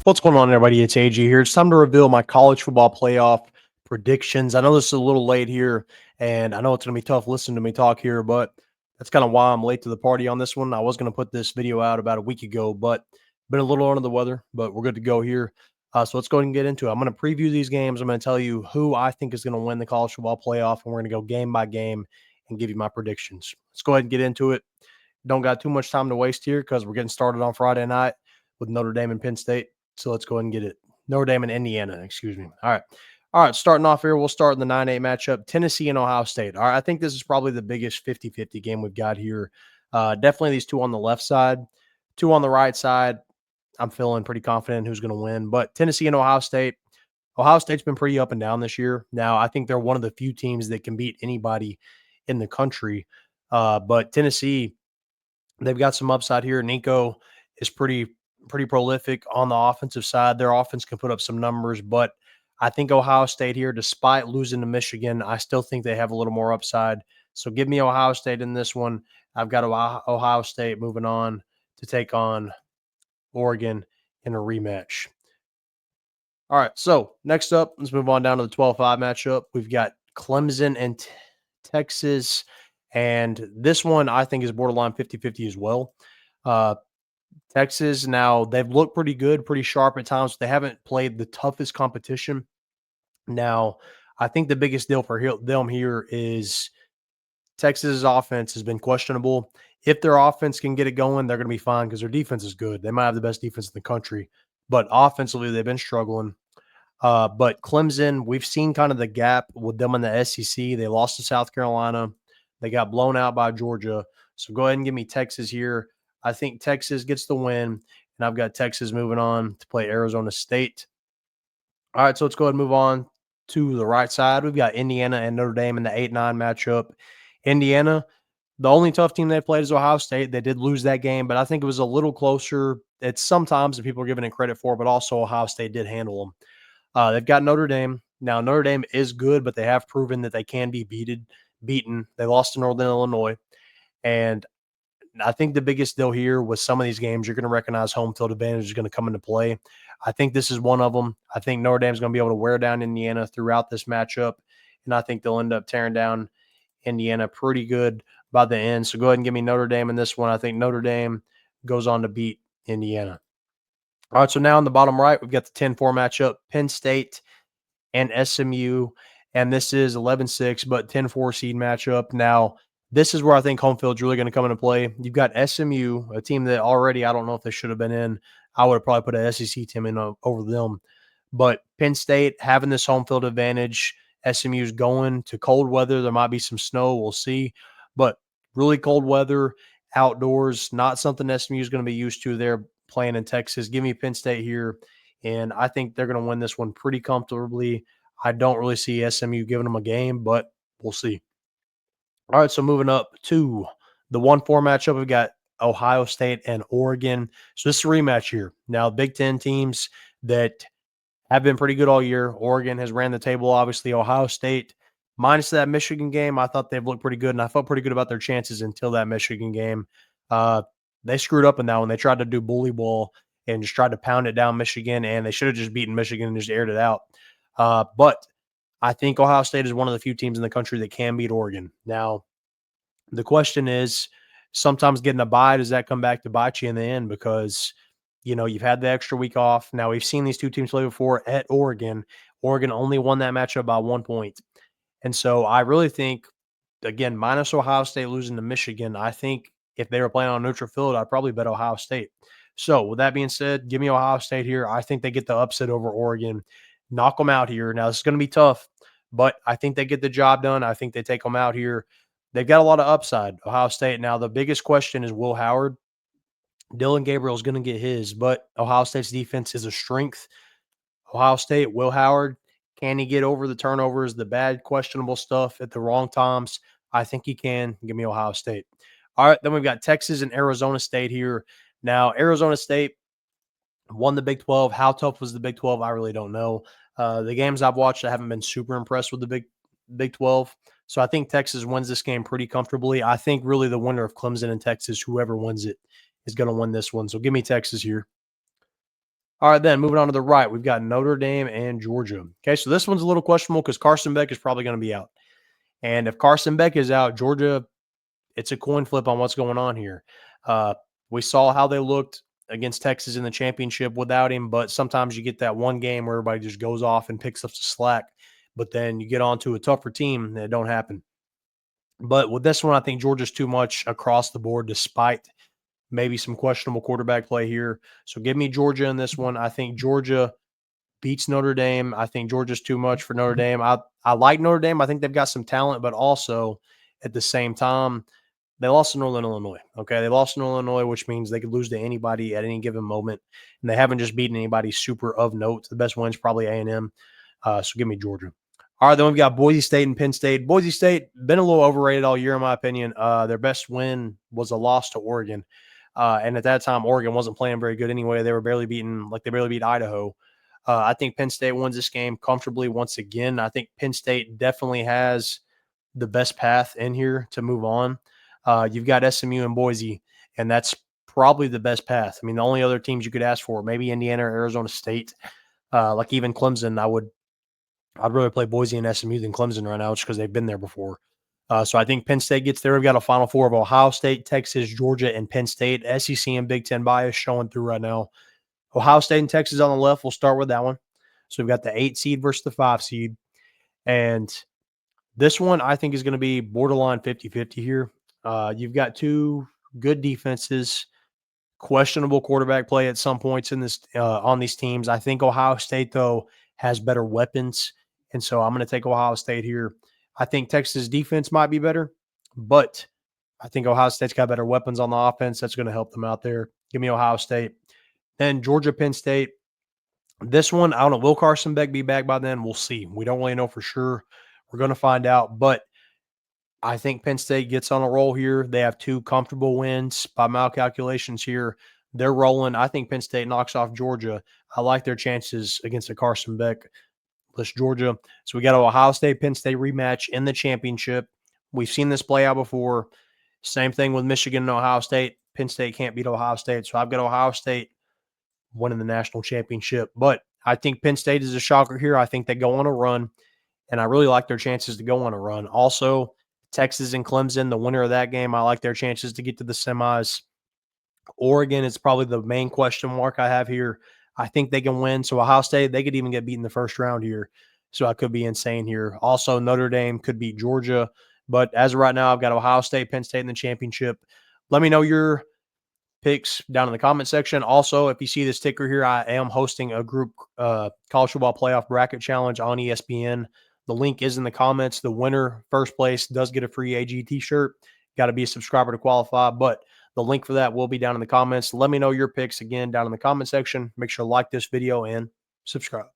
What's going on, everybody? It's AG here. It's time to reveal my college football playoff predictions. I know this is a little late here, and I know it's going to be tough listening to me talk here, but that's kind of why I'm late to the party on this one. I was going to put this video out about a week ago, but been a little under the weather, but we're good to go here. So let's go ahead and get into it. I'm going to preview these games. I'm going to tell you who I think is going to win the college football playoff, and we're going to go game by game and give you my predictions. Let's go ahead and get into it. Don't got too much time to waste here because we're getting started on Friday night with Notre Dame and Penn State. So let's go ahead and get it. Notre Dame and Indiana, excuse me. All right. All right. Starting off here, we'll start in the 9-8 matchup, Tennessee and Ohio State. All right. I think this is probably the biggest 50-50 game we've got here. Definitely these two on the left side, two on the right side. I'm feeling pretty confident who's going to win. But Tennessee and Ohio State's been pretty up and down this year. Now, I think they're one of the few teams that can beat anybody in the country. But Tennessee, they've got some upside here. Nico is pretty prolific on the offensive side. Their offense can put up some numbers, but I think Ohio State here, despite losing to Michigan, I still think they have a little more upside. So give me Ohio State in this one. I've got Ohio State moving on to take on Oregon in a rematch. All right, so next up, let's move on down to the 12-5 matchup. We've got Clemson and Texas, and this one I think is borderline 50-50 as well. Texas, now they've looked pretty good, pretty sharp at times. They haven't played the toughest competition. Now, I think the biggest deal for them here is Texas's offense has been questionable. If their offense can get it going, they're going to be fine because their defense is good. They might have the best defense in the country, but offensively, they've been struggling. But Clemson, we've seen kind of the gap with them in the SEC. They lost to South Carolina. They got blown out by Georgia. So go ahead and give me Texas here. I think Texas gets the win, and I've got Texas moving on to play Arizona State. All right, so let's go ahead and move on to the right side. We've got Indiana and Notre Dame in the 8-9 matchup. Indiana, the only tough team they played is Ohio State. They did lose that game, but I think it was a little closer. It's sometimes that people are giving it credit for, but also Ohio State did handle them. They've got Notre Dame. Now, Notre Dame is good, but they have proven that they can be beaten. They lost to Northern Illinois. And I think the biggest deal here with some of these games, you're going to recognize home field advantage is going to come into play. I think this is one of them. I think Notre Dame is going to be able to wear down Indiana throughout this matchup, and I think they'll end up tearing down Indiana pretty good by the end. So go ahead and give me Notre Dame in this one. I think Notre Dame goes on to beat Indiana. All right, so now in the bottom right, we've got the 10-4 matchup, Penn State and SMU, and this is 11-6, but 10-4 seed matchup. Now, this is where I think home field's really going to come into play. You've got SMU, a team that already I don't know if they should have been in. I would have probably put an SEC team in over them. But Penn State having this home field advantage, SMU's going to cold weather. There might be some snow. We'll see. But really cold weather, outdoors, not something SMU is going to be used to. They're playing in Texas. Give me Penn State here, and I think they're going to win this one pretty comfortably. I don't really see SMU giving them a game, but we'll see. All right, so moving up to the 1-4 matchup, we've got Ohio State and Oregon. So this is a rematch here. Now, Big Ten teams that have been pretty good all year. Oregon has ran the table, obviously. Ohio State, minus that Michigan game, I thought they've looked pretty good, and I felt pretty good about their chances until that Michigan game. They screwed up in that one. They tried to do bully ball and just tried to pound it down Michigan, and they should have just beaten Michigan and just aired it out. But I think Ohio State is one of the few teams in the country that can beat Oregon. Now, the question is, sometimes getting a bye, does that come back to bite you in the end? Because, you've had the extra week off. Now, we've seen these two teams play before at Oregon. Oregon only won that matchup by 1 point. And so I really think, again, minus Ohio State losing to Michigan, I think if they were playing on a neutral field, I'd probably bet Ohio State. So with that being said, give me Ohio State here. I think they get the upset over Oregon. Knock them out here. Now, this is going to be tough, but I think they get the job done. I think they take them out here. They've got a lot of upside, Ohio State. Now, the biggest question is Will Howard. Dylan Gabriel is going to get his, but Ohio State's defense is a strength. Ohio State, Will Howard, can he get over the turnovers, the bad, questionable stuff at the wrong times? I think he can. Give me Ohio State. All right, then we've got Texas and Arizona State here. Now, Arizona State won the Big 12. How tough was the Big 12? I really don't know. The games I've watched, I haven't been super impressed with the Big 12. So I think Texas wins this game pretty comfortably. I think really the winner of Clemson and Texas, whoever wins it, is going to win this one. So give me Texas here. All right, then moving on to the right, we've got Notre Dame and Georgia. Okay, so this one's a little questionable because Carson Beck is probably going to be out. And if Carson Beck is out, Georgia, it's a coin flip on what's going on here. We saw how they looked against Texas in the championship without him, but sometimes you get that one game where everybody just goes off and picks up the slack, but then you get on to a tougher team and it don't happen. But with this one, I think Georgia's too much across the board despite maybe some questionable quarterback play here. So give me Georgia in this one. I think Georgia beats Notre Dame. I think Georgia's too much for Notre Dame. I like Notre Dame. I think they've got some talent, but also at the same time, they lost to Northern Illinois. Okay, they lost to Northern Illinois, which means they could lose to anybody at any given moment, and they haven't just beaten anybody super of note. The best win's probably A&M. So give me Georgia. All right, then we've got Boise State and Penn State. Boise State been a little overrated all year, in my opinion. Their best win was a loss to Oregon, and at that time, Oregon wasn't playing very good anyway. They were barely beaten, like they barely beat Idaho. I think Penn State wins this game comfortably once again. I think Penn State definitely has the best path in here to move on. You've got SMU and Boise, and that's probably the best path. I mean, the only other teams you could ask for, maybe Indiana or Arizona State, like even Clemson. I'd rather play Boise and SMU than Clemson right now, just because they've been there before. So I think Penn State gets there. We've got a Final Four of Ohio State, Texas, Georgia, and Penn State. SEC and Big Ten bias showing through right now. Ohio State and Texas on the left. We'll start with that one. So we've got the 8 seed versus the 5 seed. And this one I think is going to be borderline 50-50 here. You've got two good defenses, questionable quarterback play at some points in this on these teams. I think Ohio State, though, has better weapons. And so I'm going to take Ohio State here. I think Texas defense might be better, but I think Ohio State's got better weapons on the offense. That's going to help them out there. Give me Ohio State. Then Georgia, Penn State. This one, I don't know. Will Carson Beck be back by then? We'll see. We don't really know for sure. We're going to find out. But I think Penn State gets on a roll here. They have two comfortable wins by my calculations here. They're rolling. I think Penn State knocks off Georgia. I like their chances against a Carson Beck plus Georgia. So we got an Ohio State, Penn State rematch in the championship. We've seen this play out before. Same thing with Michigan and Ohio State. Penn State can't beat Ohio State. So I've got Ohio State winning the national championship. But I think Penn State is a shocker here. I think they go on a run, and I really like their chances to go on a run. Also, Texas and Clemson, the winner of that game, I like their chances to get to the semis. Oregon is probably the main question mark I have here. I think they can win. So Ohio State, they could even get beat in the first round here. So I could be insane here. Also, Notre Dame could beat Georgia. But as of right now, I've got Ohio State, Penn State in the championship. Let me know your picks down in the comment section. Also, if you see this ticker here, I am hosting a group college football playoff bracket challenge on ESPN. The link is in the comments. The winner, first place, does get a free AG t-shirt. Got to be a subscriber to qualify, but the link for that will be down in the comments. Let me know your picks again down in the comment section. Make sure to like this video and subscribe.